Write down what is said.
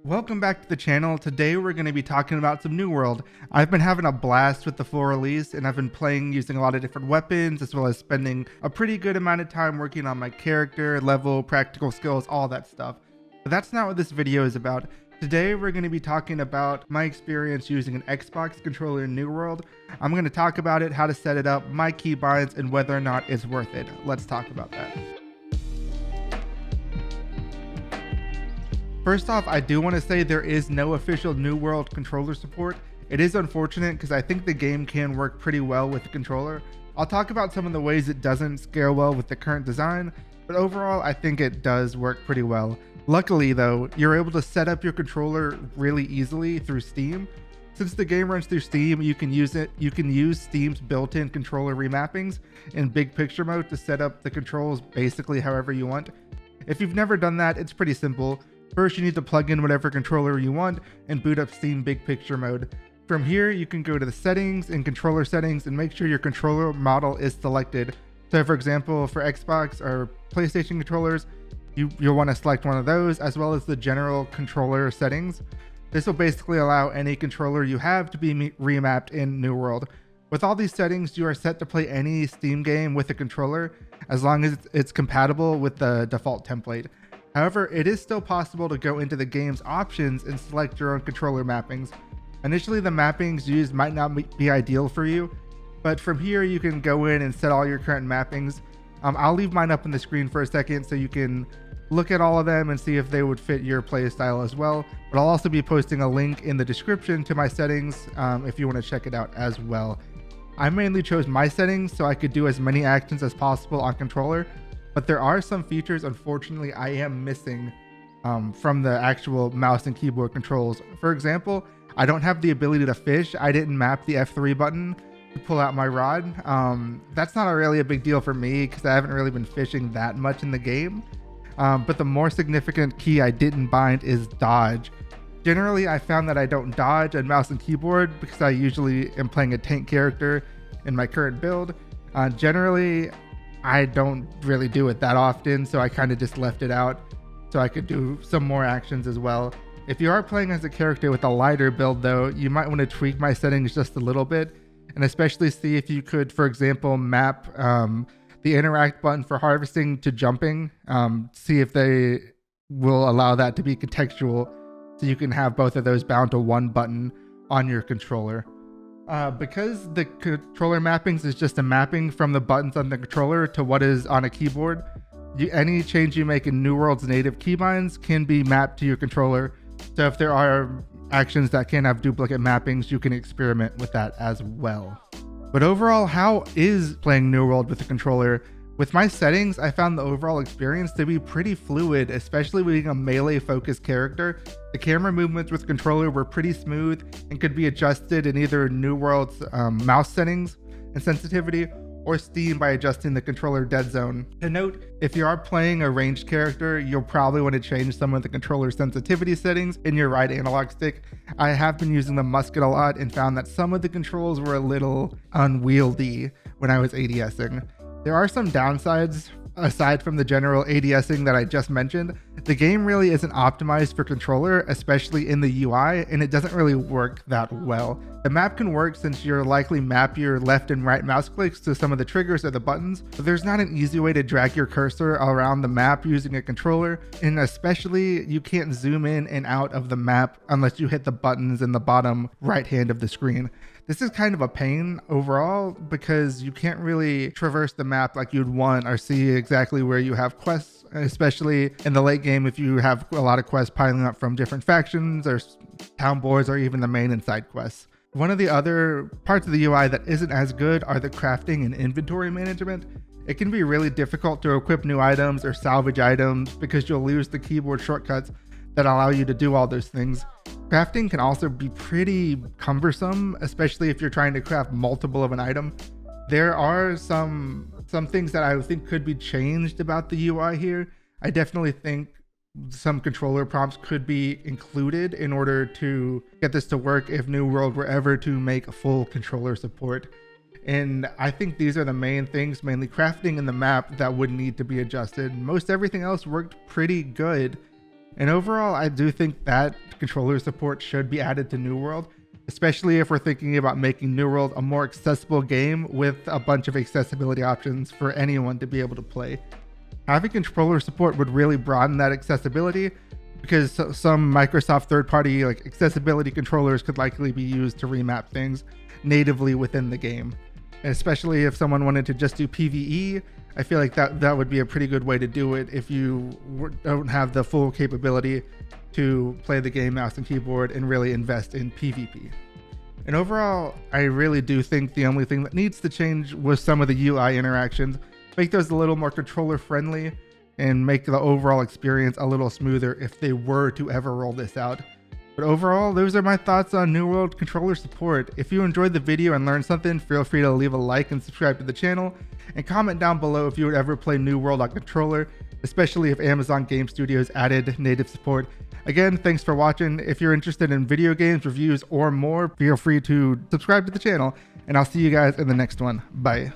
Welcome back to the channel. Today we're going to be talking about some New World. I've been having a blast with the full release, and I've been playing using a lot of different weapons, as well as spending a pretty good amount of time working on my character, level, practical skills, all that stuff. But that's not what this video is about. Today we're going to be talking about my experience using an Xbox controller in New World. I'm going to talk about it, how to set it up, my keybinds, and whether or not it's worth it. Let's talk about that. First off, I do want to say there is no official New World controller support. It is unfortunate because I think the game can work pretty well with the controller. I'll talk about some of the ways it doesn't scale well with the current design, but overall I think it does work pretty well. Luckily though, you're able to set up your controller really easily through Steam. Since the game runs through Steam, you can use Steam's built-in controller remappings in big picture mode to set up the controls basically however you want. If you've never done that, it's pretty simple. First, you need to plug in whatever controller you want and boot up Steam Big Picture mode. From here, you can go to the settings and controller settings and make sure your controller model is selected. So for example, for Xbox or PlayStation controllers, you'll want to select one of those, as well as the general controller settings. This will basically allow any controller you have to be remapped in New World. With all these settings, you are set to play any Steam game with a controller, as long as it's compatible with the default template. However, it is still possible to go into the game's options and select your own controller mappings. Initially, the mappings used might not be ideal for you, but from here you can go in and set all your current mappings. I'll leave mine up on the screen for a second so you can look at all of them and see if they would fit your playstyle as well. But I'll also be posting a link in the description to my settings if you want to check it out as well. I mainly chose my settings so I could do as many actions as possible on controller, but there are some features, unfortunately, I am missing from the actual mouse and keyboard controls. For example, I don't have the ability to fish. I didn't map the F3 button to pull out my rod. That's not really a big deal for me because I haven't really been fishing that much in the game. But the more significant key I didn't bind is dodge. Generally, I found that I don't dodge on mouse and keyboard because I usually am playing a tank character in my current build. Generally, I don't really do it that often, so I kind of just left it out so I could do some more actions as well. If you are playing as a character with a lighter build though, you might want to tweak my settings just a little bit, and especially see if you could, for example, map the interact button for harvesting to jumping, see if they will allow that to be contextual so you can have both of those bound to one button on your controller. Because the controller mappings is just a mapping from the buttons on the controller to what is on a keyboard, any change you make in New World's native keybinds can be mapped to your controller. So if there are actions that can have duplicate mappings, you can experiment with that as well. But overall, how is playing New World with the controller? With my settings, I found the overall experience to be pretty fluid, especially being a melee focused character. The camera movements with controller were pretty smooth and could be adjusted in either New World's mouse settings and sensitivity, or Steam by adjusting the controller dead zone. To note, if you are playing a ranged character, you'll probably want to change some of the controller sensitivity settings in your right analog stick. I have been using the musket a lot and found that some of the controls were a little unwieldy when I was ADSing. There are some downsides aside from the general ADSing that I just mentioned. The game really isn't optimized for controller, especially in the UI, and it doesn't really work that well. The map can work since you'll likely map your left and right mouse clicks to some of the triggers or the buttons, but there's not an easy way to drag your cursor around the map using a controller, and especially you can't zoom in and out of the map unless you hit the buttons in the bottom right hand of the screen. This is kind of a pain overall because you can't really traverse the map like you'd want or see exactly where you have quests, especially in the late game if you have a lot of quests piling up from different factions or town boards or even the main and side quests. One of the other parts of the UI that isn't as good are the crafting and inventory management. It can be really difficult to equip new items or salvage items because you'll lose the keyboard shortcuts that allow you to do all those things. Crafting can also be pretty cumbersome, especially if you're trying to craft multiple of an item. There are some things that I think could be changed about the UI here. I definitely think some controller prompts could be included in order to get this to work if New World were ever to make a full controller support. And I think these are the main things, mainly crafting and the map, that would need to be adjusted. Most everything else worked pretty good. And overall, I do think that controller support should be added to New World, especially if we're thinking about making New World a more accessible game with a bunch of accessibility options for anyone to be able to play. Having controller support would really broaden that accessibility, because some Microsoft third-party like accessibility controllers could likely be used to remap things natively within the game. And especially if someone wanted to just do PvE, I feel like that would be a pretty good way to do it if you don't have the full capability to play the game mouse and keyboard and really invest in PvP. And overall, I really do think the only thing that needs to change was some of the UI interactions, make those a little more controller friendly and make the overall experience a little smoother if they were to ever roll this out. But overall, those are my thoughts on New World controller support. If you enjoyed the video and learned something, feel free to leave a like and subscribe to the channel, and comment down below if you would ever play New World on controller, especially if Amazon Game Studios added native support. Again, thanks for watching. If you're interested in video games, reviews, or more, feel free to subscribe to the channel, and I'll see you guys in the next one. Bye.